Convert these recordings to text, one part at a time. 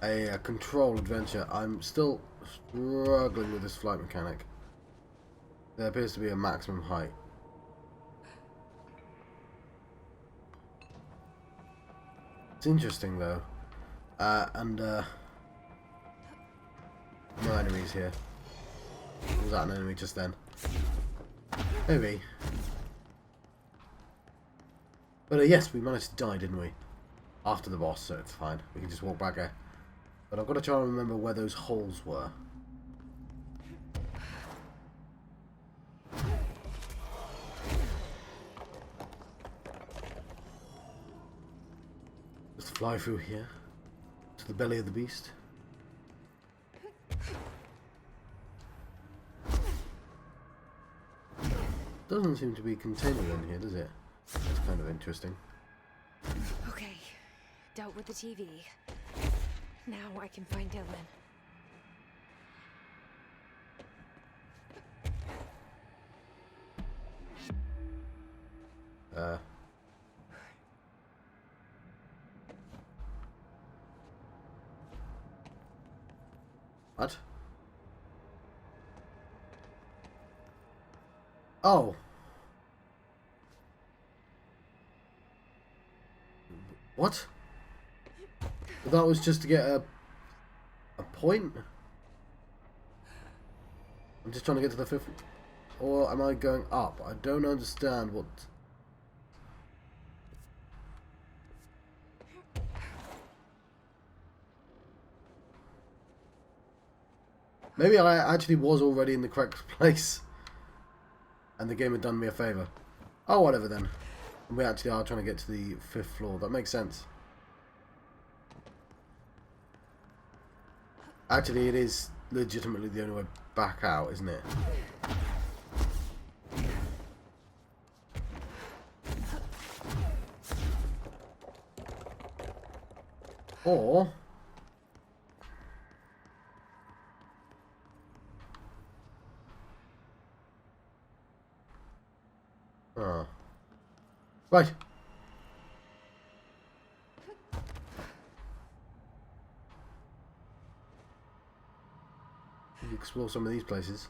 a control adventure. I'm still struggling with this flight mechanic. There appears to be a maximum height. It's interesting though. No enemies here. Was that an enemy just then? Maybe. But yes, we managed to die, didn't we? After the boss, so it's fine. We can just walk back here. But I've got to try and remember where those holes were. Just fly through here to the belly of the beast. Doesn't seem to be continuing in here, does it? That's kind of interesting. Okay, dealt with the TV. Now I can find Dylan. What? Oh. What? That was just to get a point? I'm just trying to get to the 5th. Or am I going up? I don't understand what... Maybe I actually was already in the correct place. And the game had done me a favour. Oh, whatever then. We actually are trying to get to the 5th floor. That makes sense. Actually, it is legitimately the only way back out, isn't it? Or... Oh. Right. Explore some of these places.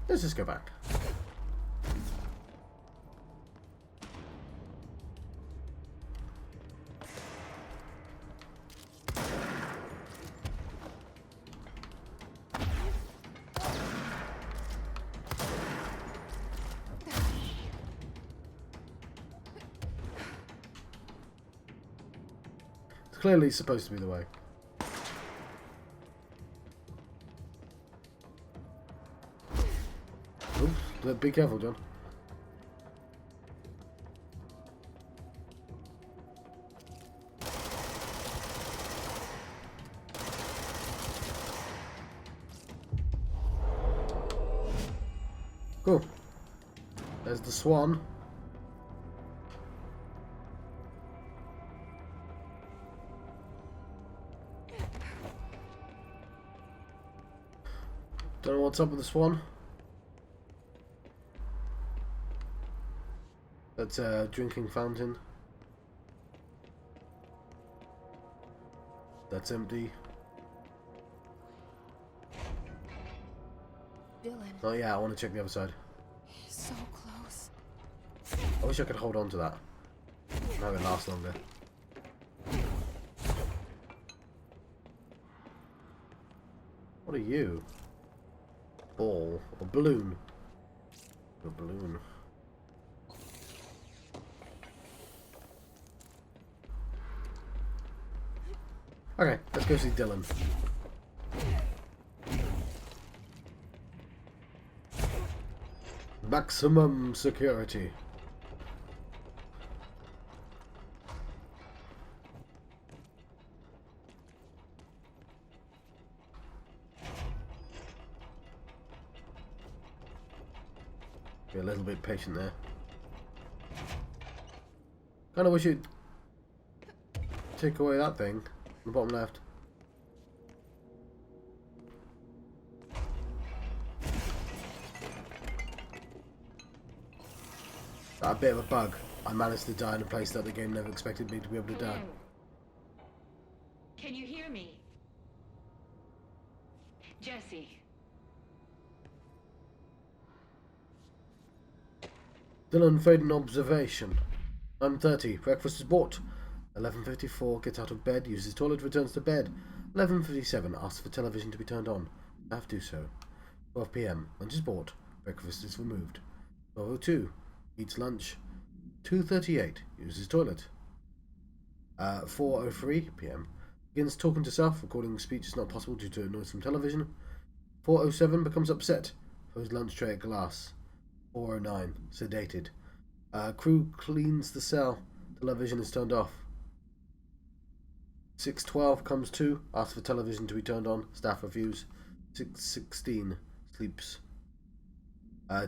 Let's just go back. Clearly supposed to be the way. Oops, be careful, John. Cool. There's the swan. Don't know what's up with the swan. That's a drinking fountain. That's empty. Dylan. Oh yeah, I want to check the other side. He's so close. I wish I could hold on to that. Have it last longer. What are you? Ball or balloon? A balloon. Okay, let's go see Dylan. Maximum security. Be a little bit patient there. Kind of wish you'd take away that thing on the bottom left. A bit of a bug. I managed to die in a place that the game never expected me to be able to die. Hello? Can you hear me? Jesse. Dylan fading observation. 9:30. Breakfast is bought. 11:54. Gets out of bed. Uses toilet. Returns to bed. 11:57. Asks for television to be turned on. I have to do so. 12 p.m. Lunch is bought. Breakfast is removed. 12:02. Eats lunch. 2:38. Uses toilet. 4:03 p.m. Begins talking to self. Recording speech is not possible due to noise from television. 4:07. Becomes upset. Throws lunch tray at glass. 4:09. Sedated. Crew cleans the cell. Television is turned off. 6:12 comes to. Asks for television to be turned on. Staff refuse. 6:16 sleeps.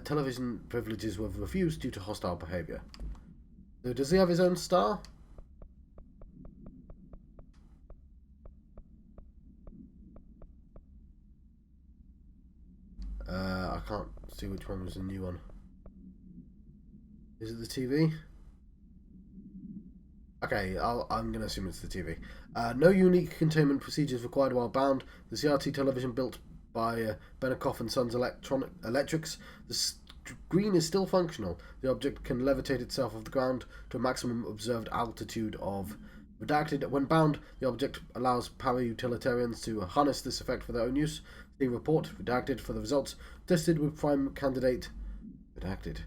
Television privileges were refused due to hostile behaviour. So does he have his own star? I can't see which one was the new one. Is it the TV? Okay, I'm going to assume it's the TV. No unique containment procedures required while bound. The CRT television built by Benikoff and Sons Electrics. The screen is still functional. The object can levitate itself off the ground to a maximum observed altitude of redacted. When bound, the object allows para-utilitarians to harness this effect for their own use. The report, redacted, for the results tested with prime candidate, redacted.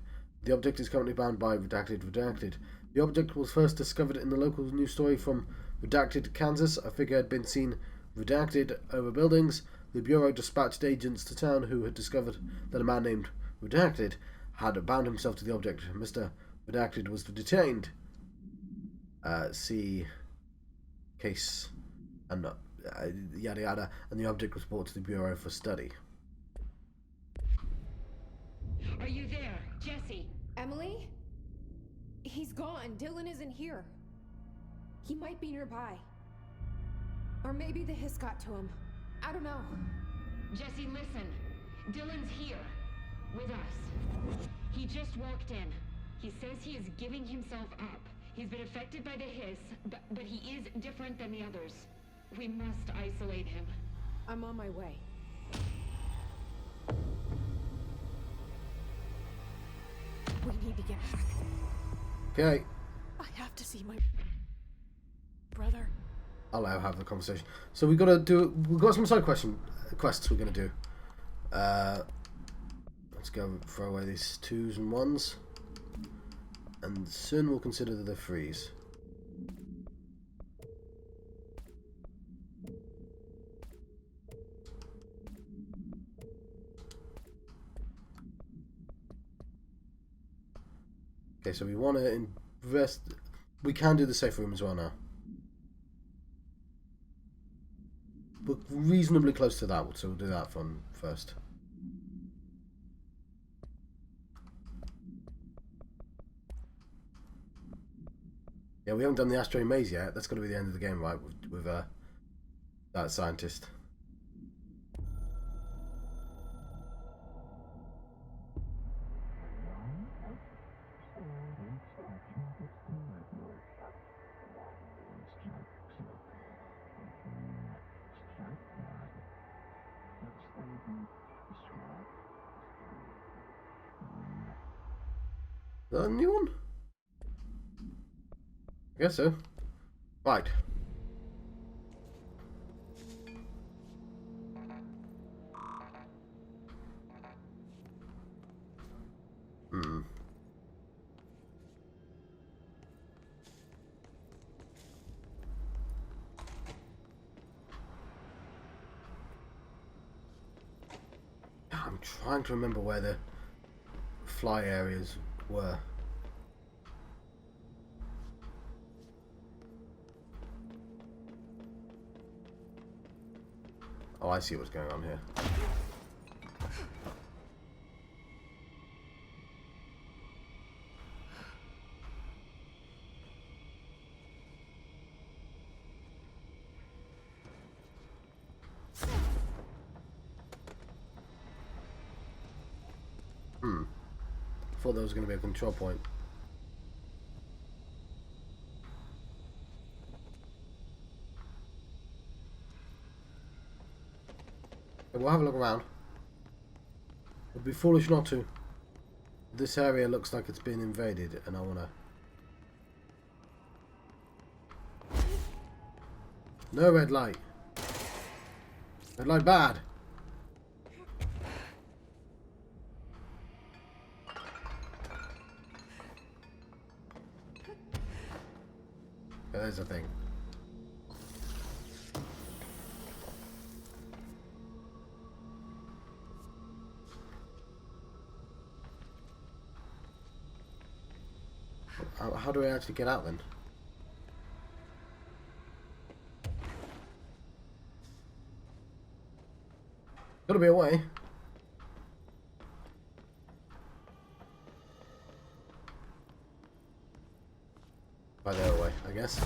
The object is currently bound by redacted. The object was first discovered in the local news story from redacted Kansas. A figure had been seen redacted over buildings. The Bureau dispatched agents to town who had discovered that a man named Redacted had bound himself to the object. Mr. Redacted was detained. See case and yada yada, and the object was brought to the Bureau for study. Are you there, Jesse? Emily? He's gone. Dylan isn't here. He might be nearby. Or maybe the hiss got to him. I don't know. Jesse, listen. Dylan's here. With us. He just walked in. He says he is giving himself up. He's been affected by the hiss, but he is different than the others. We must isolate him. I'm on my way. We need to get back. Okay, I have to see my brother. I'll have the conversation. So we've got some side quests we're gonna do. Let's go throw away these 2s and 1s, and soon we'll consider the 3s. Okay, so we want to invest. We can do the safe room as well now. We're reasonably close to that, so we'll do that one first. Yeah, we haven't done the asteroid maze yet. That's got to be the end of the game, right? With that scientist. Is that a new one? I guess so. Right. I'm trying to remember where the fly areas were. Oh, I see what's going on here. Thought there was going to be a control point. We'll have a look around. It'd be foolish not to. This area looks like it's been invaded, and I wanna... No red light. Red light bad. Yeah, there's a thing. How do I actually get out then? Gotta be a way. Right there away, I guess.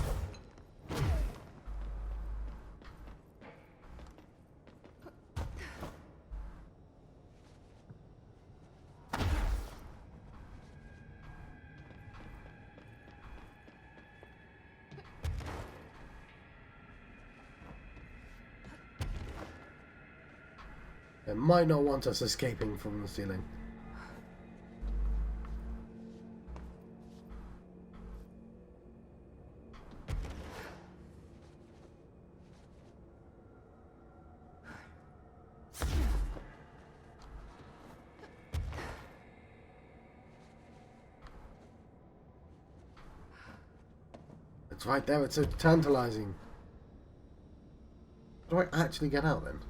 It might not want us escaping from the ceiling. It's right there, it's so tantalizing. How do I actually get out then?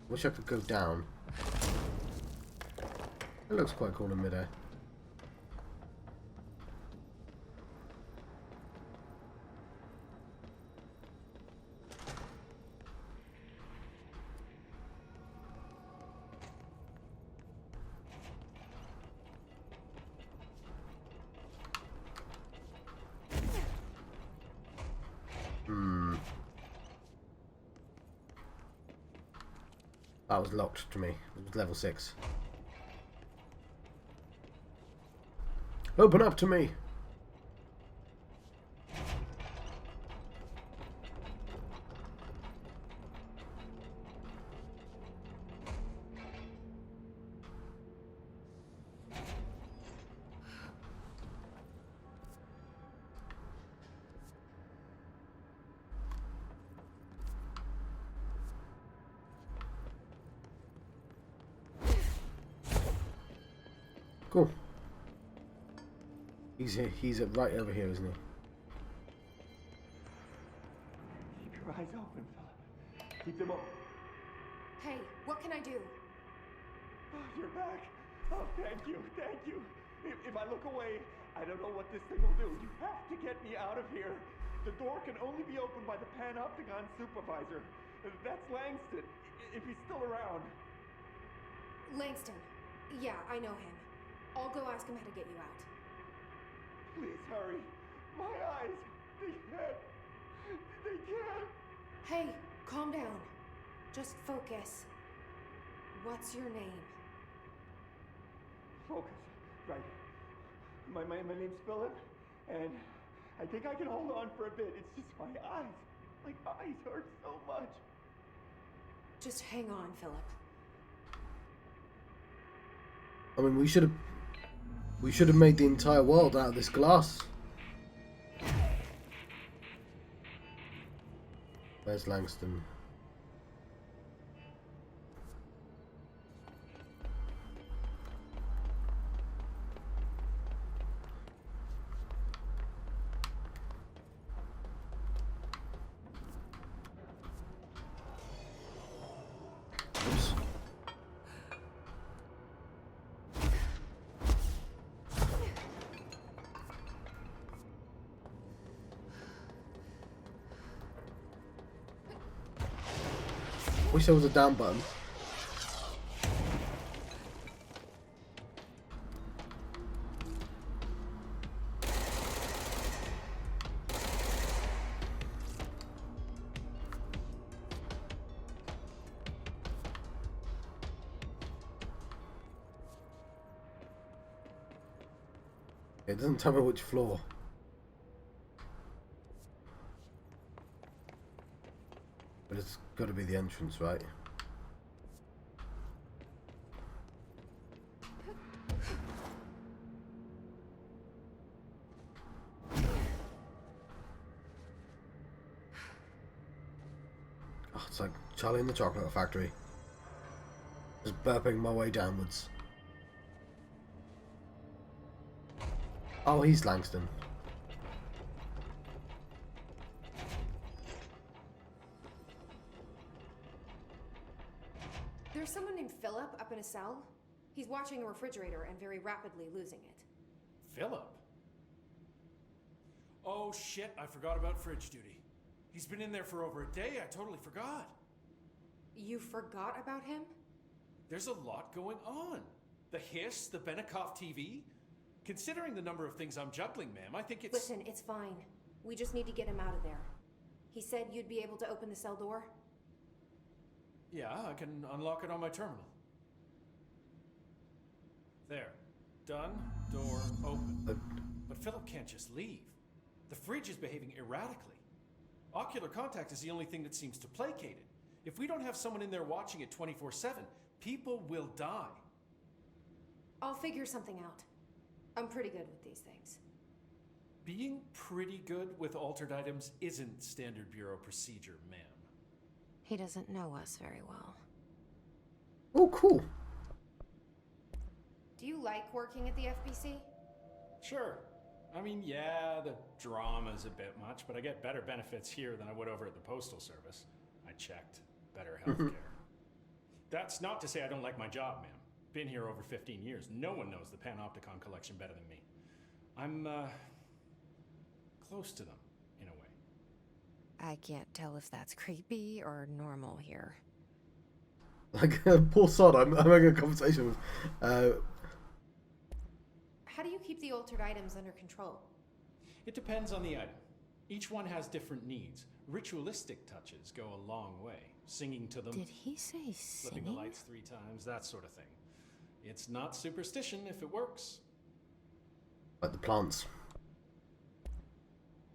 Wish I could go down. It looks quite cool in midair. That was locked to me. It was level 6. Open up to me! Cool. He's here. He's right over here, isn't he? Keep your eyes open, fella. Keep them open. Hey, what can I do? Oh, you're back. Oh, thank you, thank you. If I look away, I don't know what this thing will do. You have to get me out of here. The door can only be opened by the Panopticon supervisor. That's Langston, if he's still around. Langston. Yeah, I know him. I'll go ask him how to get you out. Please hurry. My eyes, they can't. They can't. Hey, calm down. Just focus. What's your name? Focus. Right. My name's Philip, and I think I can hold on for a bit. It's just my eyes. My eyes hurt so much. Just hang on, Philip. I mean, we should have made the entire world out of this glass. Where's Langston? Oops. Wish there was a down button. It doesn't tell me which floor. got to be the entrance, right? Oh, it's like Charlie in the Chocolate Factory. Just burping my way downwards. Oh, he's Langston. There's someone named Philip up in a cell. He's watching a refrigerator and very rapidly losing it. Philip? Oh shit, I forgot about fridge duty. He's been in there for over a day, I totally forgot. You forgot about him? There's a lot going on. The hiss, the Benikoff TV. Considering the number of things I'm juggling, ma'am, I think it's... Listen, it's fine. We just need to get him out of there. He said you'd be able to open the cell door? Yeah, I can unlock it on my terminal. There. Done. Door open. But Philip can't just leave. The fridge is behaving erratically. Ocular contact is the only thing that seems to placate it. If we don't have someone in there watching it 24/7, people will die. I'll figure something out. I'm pretty good with these things. Being pretty good with altered items isn't standard bureau procedure, ma'am. He doesn't know us very well. Oh, cool. Do you like working at the FBC? Sure. I mean, yeah, the drama's a bit much, but I get better benefits here than I would over at the Postal Service. I checked. Better healthcare. That's not to say I don't like my job, ma'am. Been here over 15 years. No one knows the Panopticon collection better than me. I'm, close to them, in a way. I can't tell if that's creepy or normal here. Like, poor sod, I'm having a conversation with... How do you keep the altered items under control? It depends on the item. Each one has different needs. Ritualistic touches go a long way. Singing to them, Did he say flipping the singing? lights 3 times, that sort of thing. It's not superstition if it works. like the plants.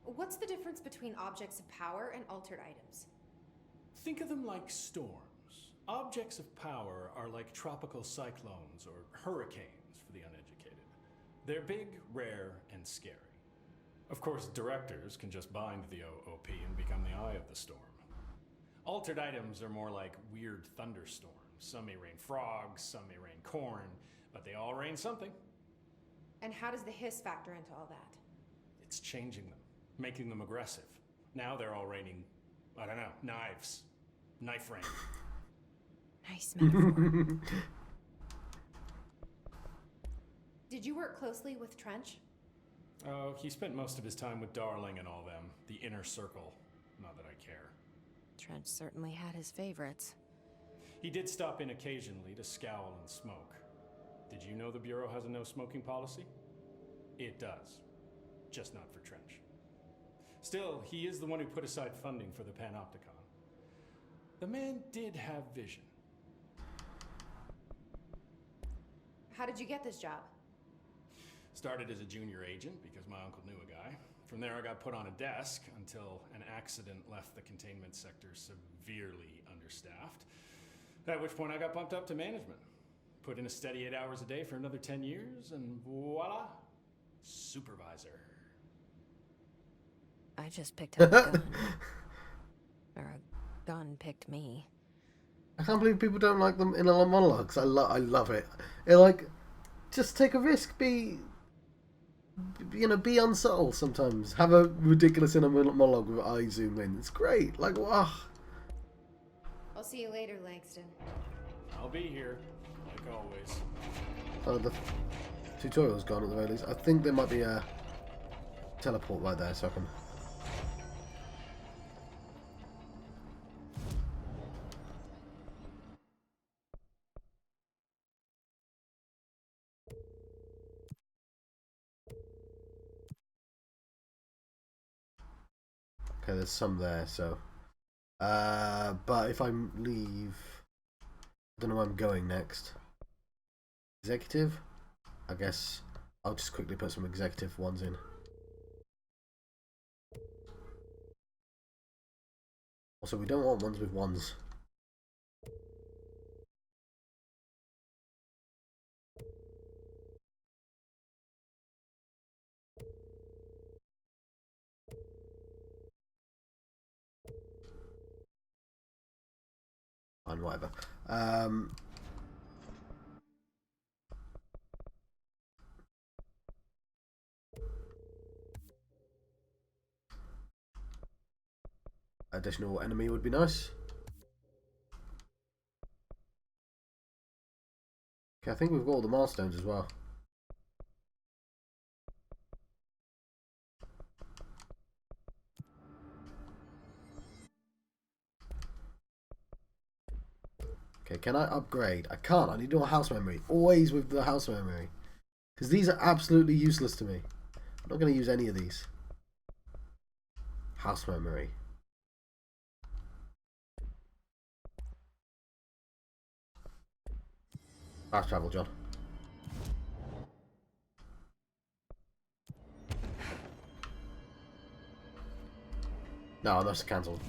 What's the difference between objects of power and altered items? Think of them like storms. Objects of power are like tropical cyclones or hurricanes for the uneducated. They're big, rare, and scary. Of course, directors can just bind the OOP and become the eye of the storm. Altered items are more like weird thunderstorms. Some may rain frogs, some may rain corn, but they all rain something. And how does the hiss factor into all that? It's changing them, making them aggressive. Now they're all raining, I don't know, knives. Knife rain. Nice metaphor. Did you work closely with Trench? Oh, he spent most of his time with Darling and all them. The inner circle. Not that I care. Trench certainly had his favorites. He did stop in occasionally to scowl and smoke. Did you know the Bureau has a no smoking policy? It does. Just not for Trench. Still, he is the one who put aside funding for the Panopticon. The man did have vision. How did you get this job? Started as a junior agent because my uncle knew a guy. From there I got put on a desk until an accident left the containment sector severely understaffed. At which point I got bumped up to management. Put in a steady 8 hours a day for another 10 years and voila, supervisor. I just picked up a gun. Or a gun picked me. I can't believe people don't like them in our monologues. I love it. They're like, just take a risk. Be unsubtle sometimes. Have a ridiculous inner monologue with eye zoom in. It's great. Like, wow. I'll see you later, Langston. I'll be here, like always. Oh, the tutorial's gone at the very least. I think there might be a teleport right there, so I can... Okay, there's some there, so... but if I leave... I don't know where I'm going next. Executive? I guess I'll just quickly put some executive ones in. Also, we don't want ones with ones. Fine, whatever. Additional enemy would be nice. Okay, I think we've got all the milestones as well. Okay, can I upgrade? I can't. I need more house memory. Always with the house memory. Because these are absolutely useless to me. I'm not going to use any of these. House memory. Fast travel, John. No, I must have cancelled.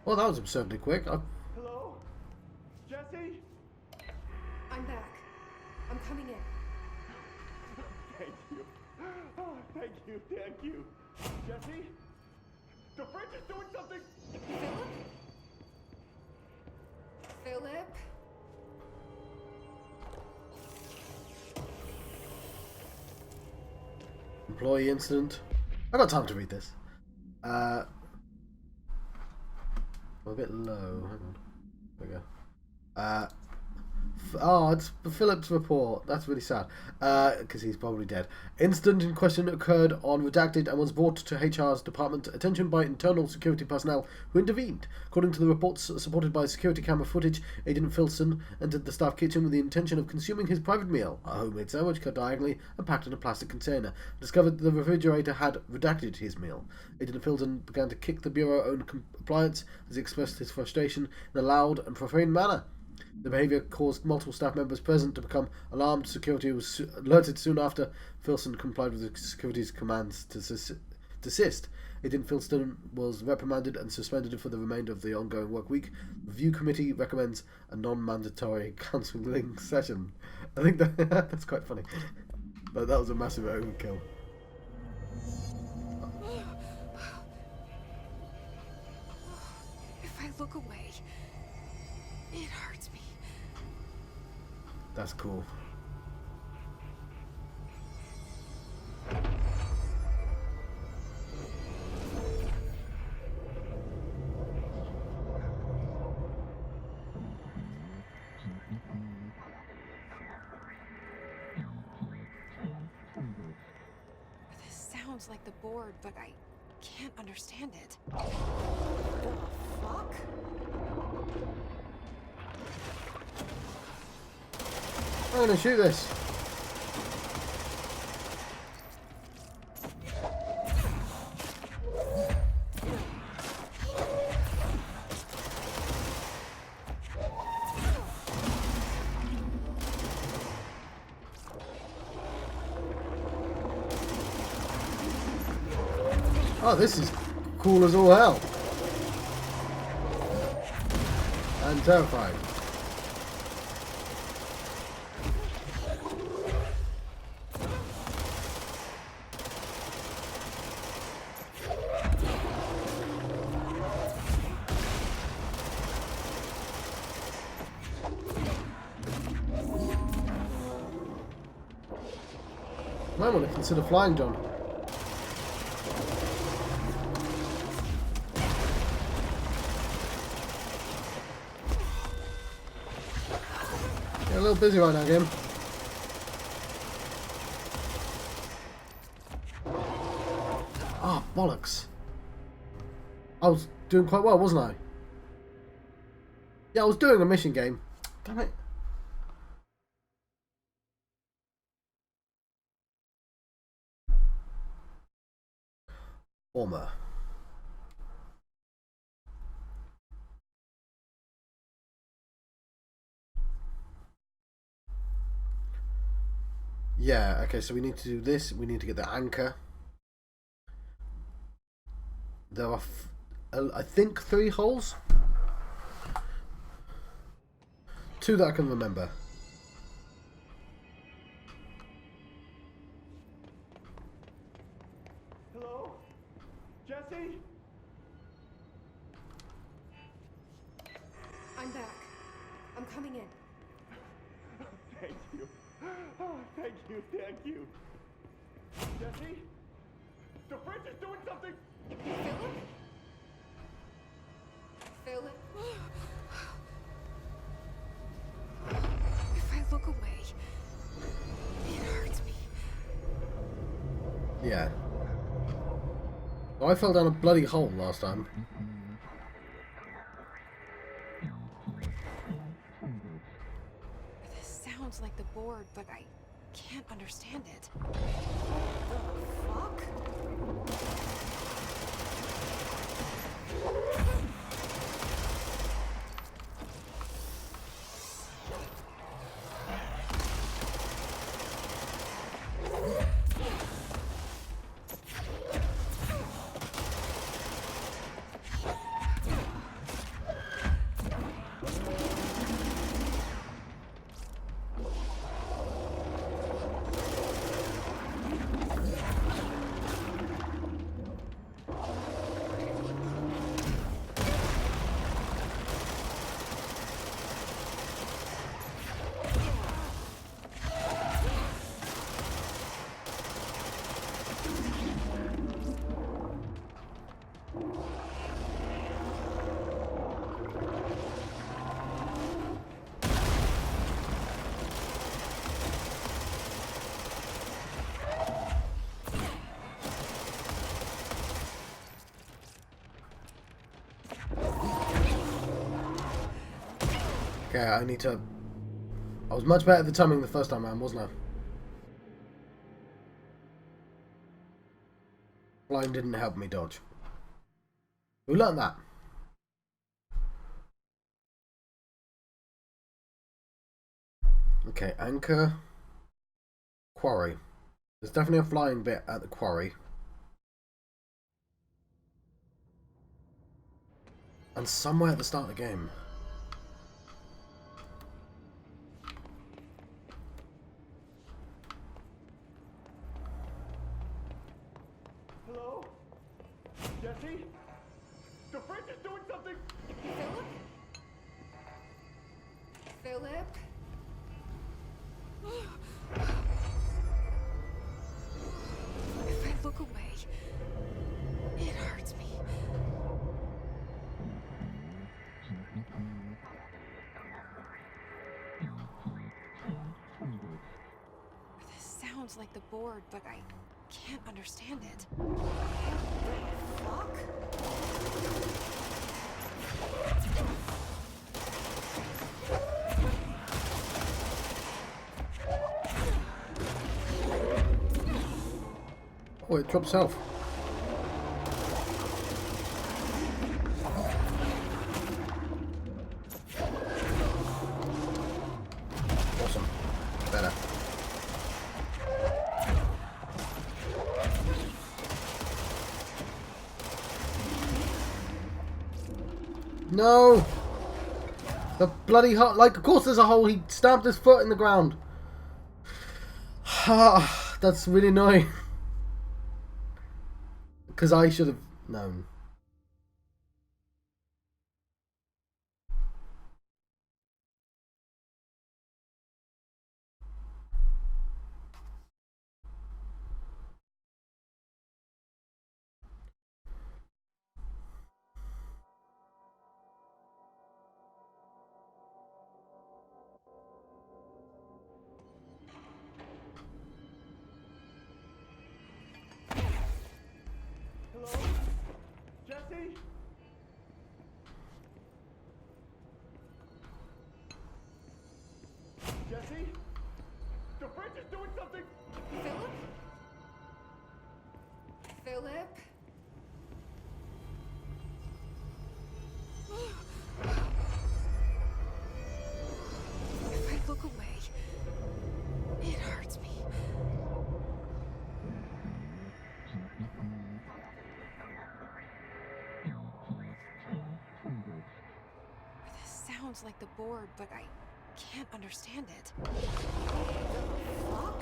Well, that was absurdly quick. Hello? Jesse? I'm back. I'm coming in. Thank you. Oh, thank you, thank you. Jesse? The fridge is doing something! Philip? Philip? Employee incident. I got time to read this. I'm a bit low. Hang on. There we go. Oh, it's Philip's report. That's really sad. Because he's probably dead. Incident in question occurred on Redacted and was brought to HR's department attention by internal security personnel who intervened. According to the reports supported by security camera footage, Agent Filson entered the staff kitchen with the intention of consuming his private meal, a homemade sandwich cut diagonally and packed in a plastic container. Discovered the refrigerator had redacted his meal. Agent Filson began to kick the bureau-owned appliance as he expressed his frustration in a loud and profane manner. The behaviour caused multiple staff members present to become alarmed. Security was alerted soon after. Filson complied with the security's commands to desist. Agent Filson was reprimanded and suspended for the remainder of the ongoing work week. The Review Committee recommends a non-mandatory counselling session. I think that's quite funny. But that was a massive overkill. If I look away, it hurts me. That's cool. This sounds like the board, but I can't understand it. The fuck? I'm gonna shoot this. Oh, this is cool as all hell. And terrifying. Might want to consider flying, John. You're a little busy right now, game. Ah, bollocks. I was doing quite well, wasn't I? Yeah, I was doing a mission game. Damn it. Former. Yeah, okay, so we need to do this. We need to get the anchor. There are, I think, 3 holes. 2 that I can remember. Hello? Jesse? I'm back. I'm coming in. Thank you. Oh, thank you, thank you. Jesse? The fridge is doing something! Philip? Philip? If I look away, it hurts me. Yeah. Oh, I fell down a bloody hole last time. This sounds like the board, but I can't understand it. Fuck? Okay, I need to... I was much better at the timing the first time around, wasn't I? Flying didn't help me dodge. We learned that. Okay, anchor. Quarry. There's definitely a flying bit at the quarry. And somewhere at the start of the game. Hello? Jesse? The fridge is doing something! Philip? Philip? If I look away, it hurts me. This sounds like the board, but I can't understand it. Fuck? Oh, it drops health. Awesome. Better. No! The bloody hole. Like, of course there's a hole. He stabbed his foot in the ground. That's really annoying. Because I should have known. Hello? Jesse? Jesse? The fridge is doing something! Philip? Philip? If I look away, it hurts me. sounds like the board, but I can't understand it. Fuck?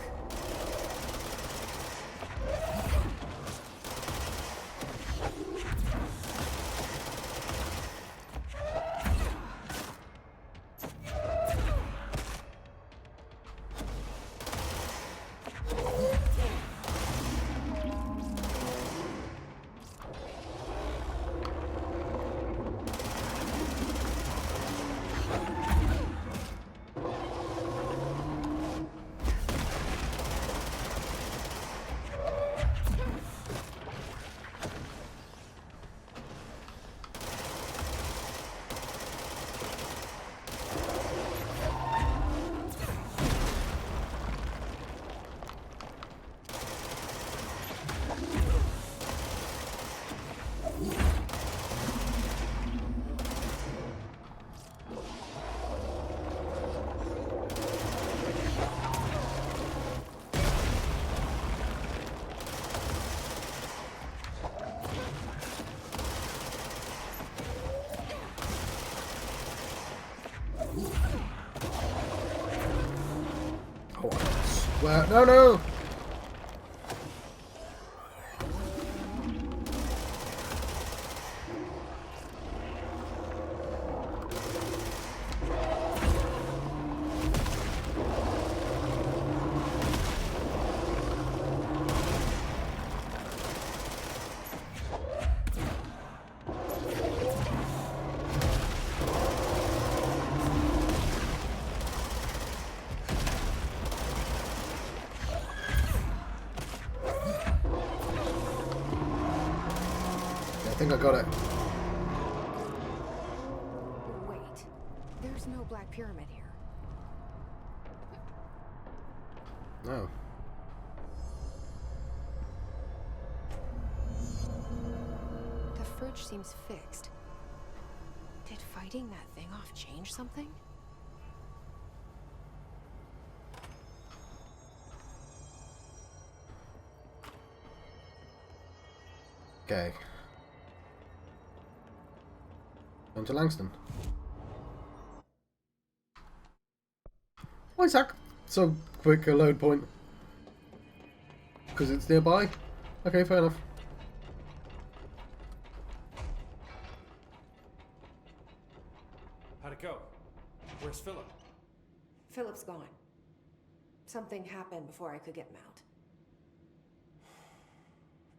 Oh, I swear. No, no! I think I got it. Wait, there's no Black Pyramid here. No. The fridge seems fixed. Did fighting that thing off change something? Okay. On to Langston. Why is that so quick a load point? Because it's nearby? Okay, fair enough. How'd it go? Where's Philip? Philip's gone. Something happened before I could get him out.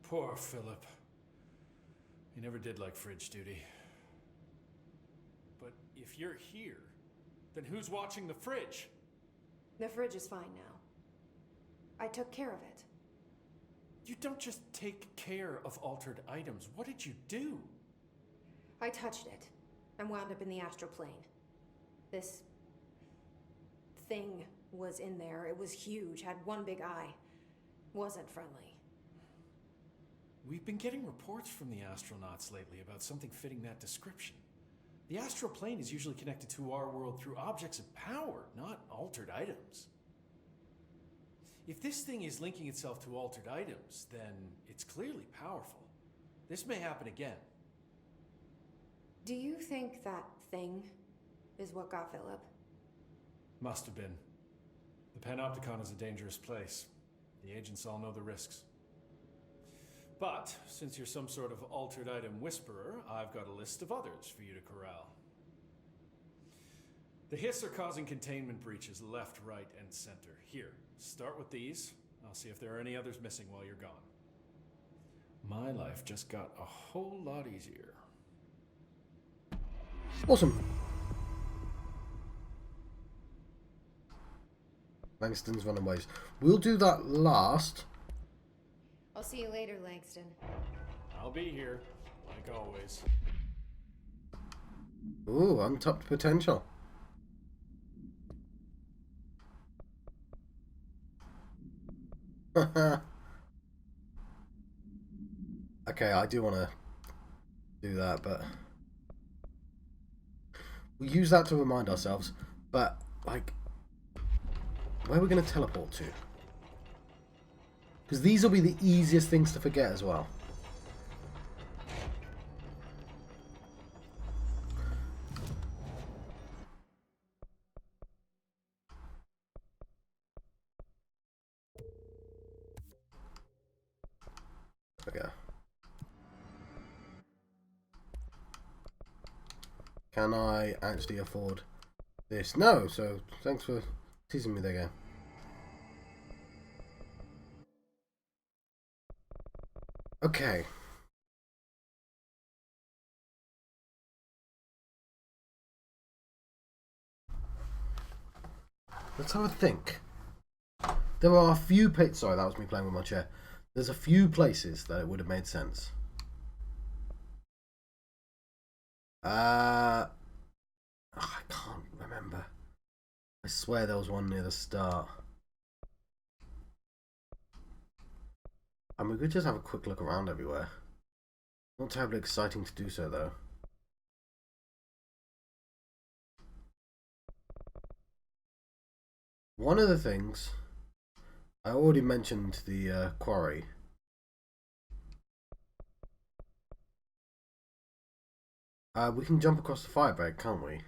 Poor Philip. He never did like fridge duty. But if you're here, then who's watching the fridge? The fridge is fine now. I took care of it. You don't just take care of altered items. What did you do? I touched it and wound up in the astral plane. This thing was in there. It was huge, had one big eye. Wasn't friendly. We've been getting reports from the astronauts lately about something fitting that description. The astral plane is usually connected to our world through objects of power, not altered items. If this thing is linking itself to altered items, then it's clearly powerful. This may happen again. Do you think that thing is what got Philip? Must have been. The Panopticon is a dangerous place. The agents all know the risks. But, since you're some sort of altered item whisperer, I've got a list of others for you to corral. The Hiss are causing containment breaches left, right, and center. Here, start with these. I'll see if there are any others missing while you're gone. My life just got a whole lot easier. Awesome. Langston's running ways. We'll do that last. I'll see you later, Langston. I'll be here, like always. Ooh, untapped potential. Okay, I do want to do that, but we use that to remind ourselves. But, like, where are we going to teleport to? Because these will be the easiest things to forget as well. Okay. Can I actually afford this? No, so thanks for teasing me there again. Okay. Let's have a think. There are a few places. Sorry, that was me playing with my chair. There's a few places that it would have made sense. I can't remember. I swear there was one near the start. And we could just have a quick look around everywhere. Not terribly exciting to do so, though. One of the things, I already mentioned the quarry. We can jump across the fire break, can't we?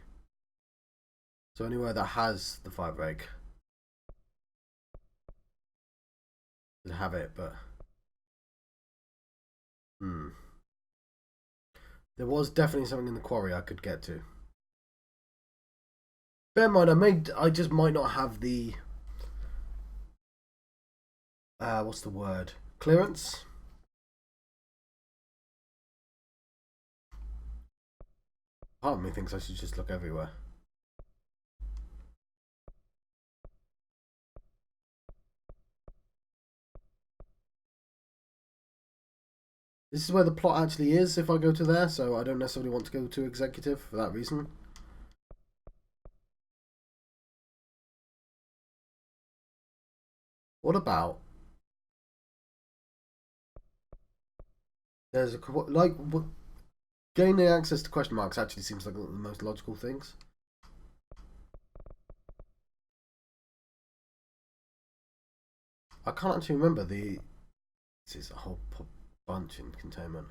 So anywhere that has the fire break would have it, but there was definitely something in the quarry I could get to. Bear in mind, I just might not have the what's the word? Clearance. Part of me thinks I should just look everywhere. This is where the plot actually is if I go to there, so I don't necessarily want to go to executive for that reason. What about... There's a... Like, gaining access to question marks actually seems like one of the most logical things. I can't actually remember the... This is a whole bunch in containment.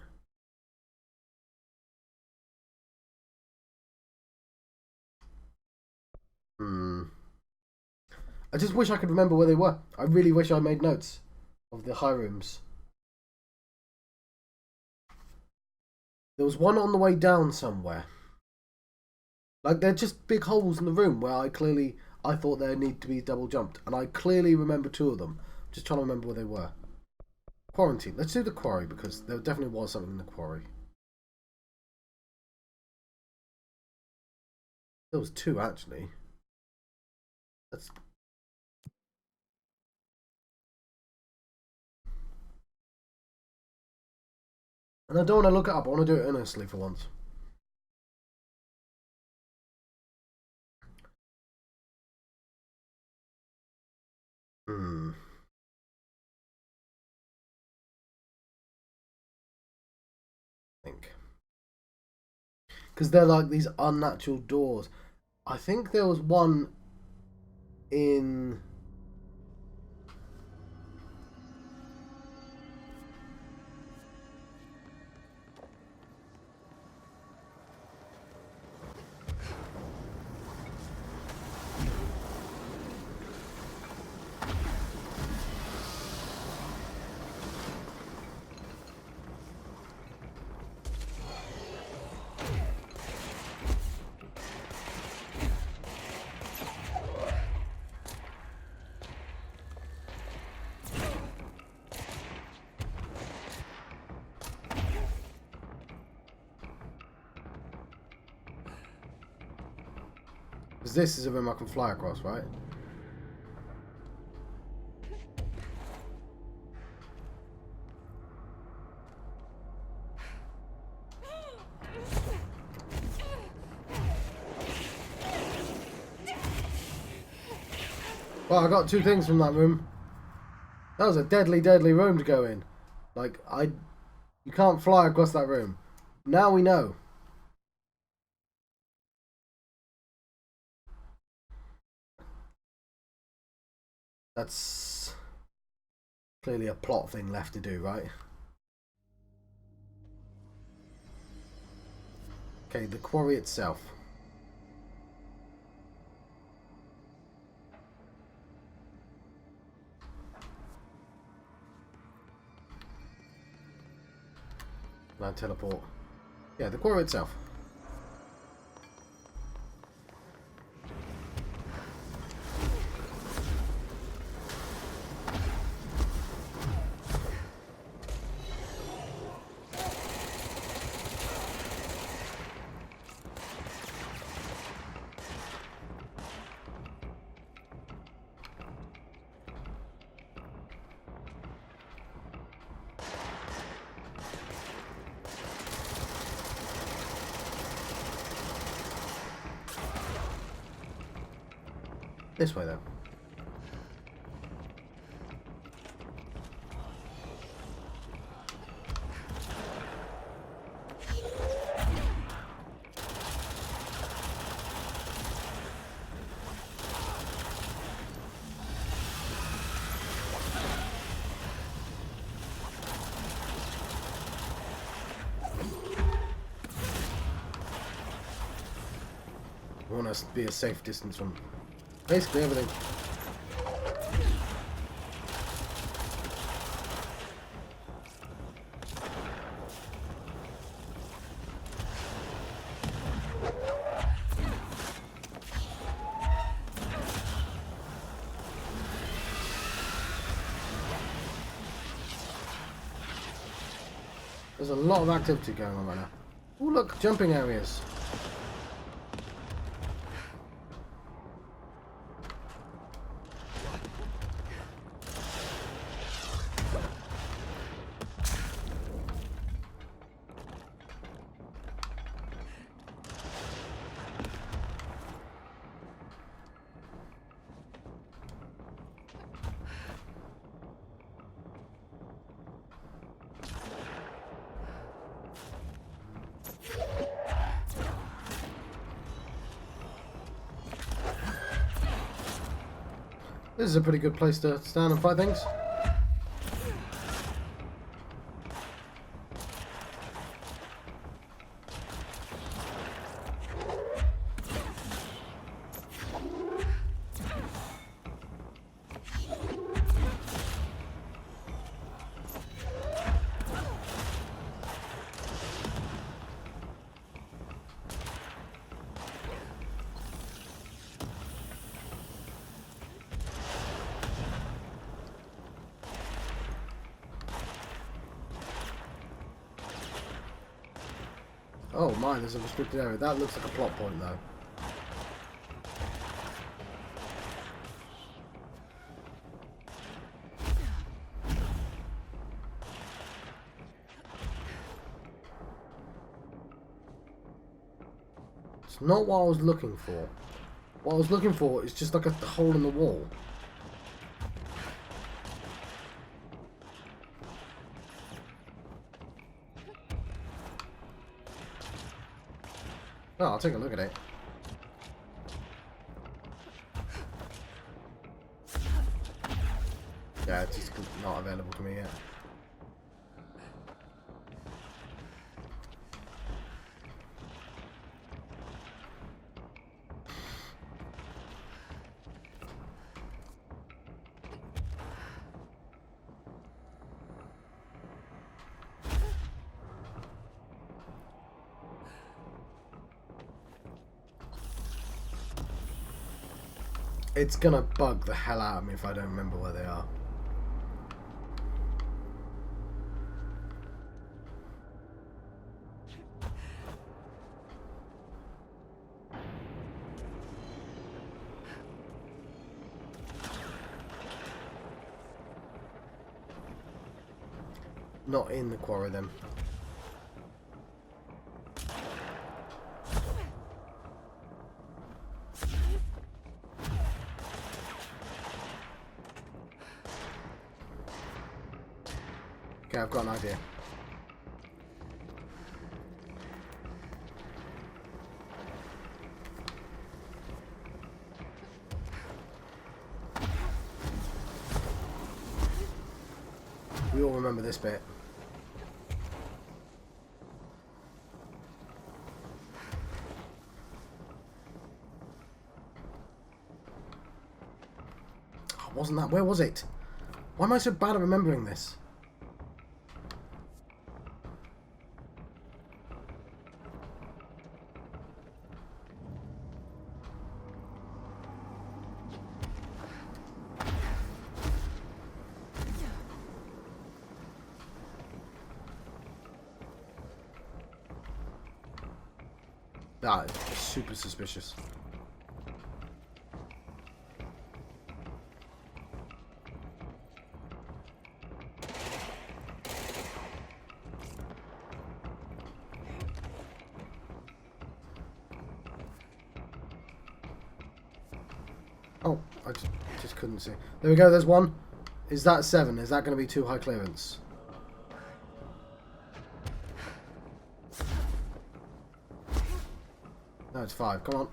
I just wish I could remember where they were. I really wish I made notes of the high rooms. There was one on the way down somewhere. Like, they're just big holes in the room where I thought they need to be double jumped. And I clearly remember two of them. Just trying to remember where they were. Quarantine. Let's do the quarry because there definitely was something in the quarry. There was two actually. Let's... And I don't want to look it up. I want to do it earnestly for once. Think. Because they're like these unnatural doors. I think there was one in... Because this is a room I can fly across, right? Well, I got two things from that room. That was a deadly, deadly room to go in. Like, you can't fly across that room. Now we know. That's clearly a plot thing left to do, right? Okay, the quarry itself. Can I teleport? Yeah, the quarry itself. This way, though. I want us to be a safe distance from basically everything. There's a lot of activity going on right now. Oh look, jumping areas. This is a pretty good place to stand and fight things. Oh my, there's a restricted area. That looks like a plot point though. It's not what I was looking for. What I was looking for is just like a hole in the wall. Oh, I'll take a look at it. Yeah, it's just not available to me yet. It's gonna bug the hell out of me if I don't remember where they are. Not in the quarry then. Okay, I've got an idea. We all remember this bit. Oh, wasn't that? Where was it? Why am I so bad at remembering this? That is super suspicious. Oh, I just couldn't see. There we go, there's one. Is that 7? Is that going to be too high clearance? No, it's 5. Come on.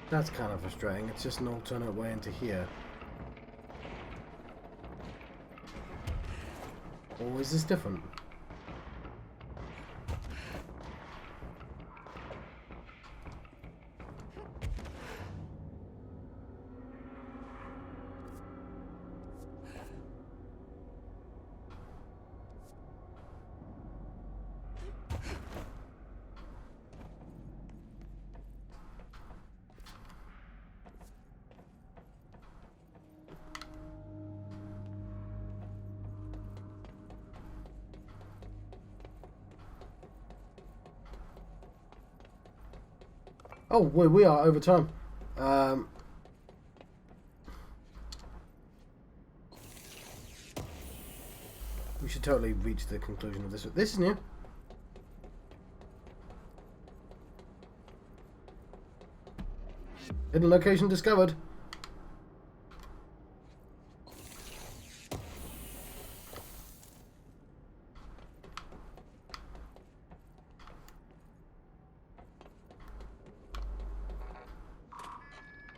That's kind of frustrating. It's just an alternate way into here. Or is this different? Oh, we are over time. We should totally reach the conclusion of this. This is new. Hidden location discovered.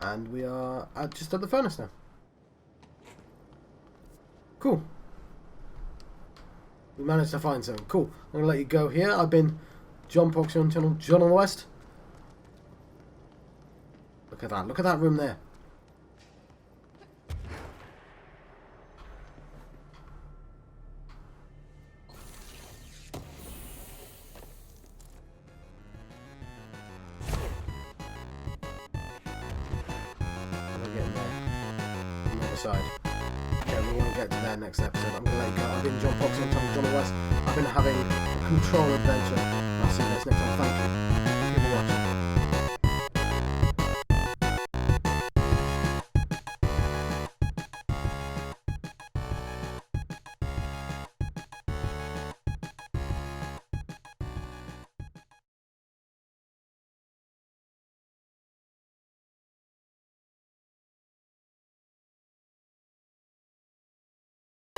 And we are just at the furnace now. Cool. We managed to find something. Cool. I'm going to let you go here. I've been John Proxy on channel John on the West. Look at that. Look at that room there. Side. Okay, we want to get to there next episode. I'm going to let you go. I've been John Fox on John West. I've been having a control adventure. I'll see you guys next time. Thank you.